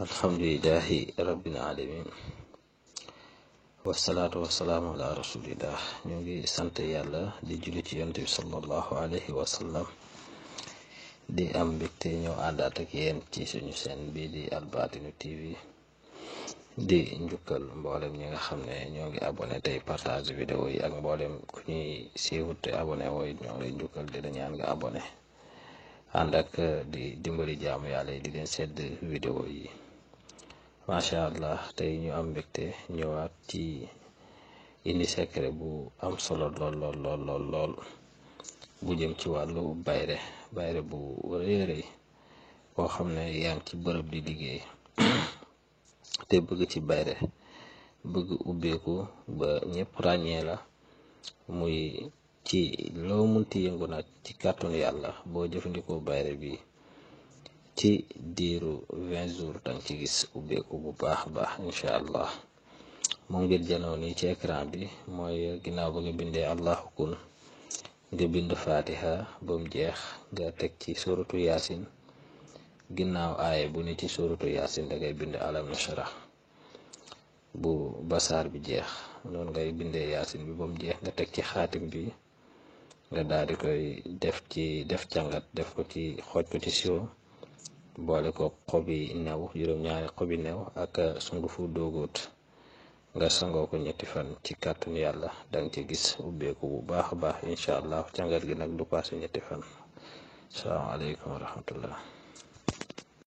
alhamdulillahi rabbil alamin wasalaatu wasalaamu ala rasulillah. ñu ngi sant yàlla di julli ci yonent bi sallallahu alayhi wa sallam di am mbégte ñëw àndaat ak yéen ci suñu seen bii di Albaatinu TV di njukkal mboolem ñi nga xam ne ñoo ngi abonné tey partage vidéo yi ak mboolem ku ñuy siiwut te abonné wooy ñoo ngi lay njukkal di la ñaan nga abonné ànd ak di dimbali jaamu yàlla yi di leen sedd vidéo yi. macha allah tey ñu am mbégte ñëwaat ci indi secret bu am solo lool bu jëm ci wàllu bayre bu rëy boo xam ne yaa ngi ci bërëb di liggéey te bëgg ci bayre bëgg ubbeeku ba ñëpp ràññee la muy ci loo munti yëngu nag ci kàttanu yàlla boo jëfandikoo bayre bi ci diiru 20 jours danga ci gis ubbeeku bu baax incha allah. moom ngir janoo ni ci écran bi mooy ginnaaw ba nga bindee allahu kun nga bind fatiha ba mu jeex nga teg ci suratu yaasin ginnaaw aaye bu ne ci suratu yaasin da ngay bind alam nashrah bu basaar bi jeex noonu ngay bindee yaasin bi ba mu jeex nga teg ci xaatim bi nga daal di koy def càngat def ko ci xooj ko ci siwo boole ko xobi new juróom-ñaari xobi new ak sungufu doogoot nga sangoo ko ñetti fan ci kàttanu yàlla danga ci gis ubbeeku bu baax incha allah càngat gi nag du paase ñetti fan. Asalaamaaleykum wa rahmatullah.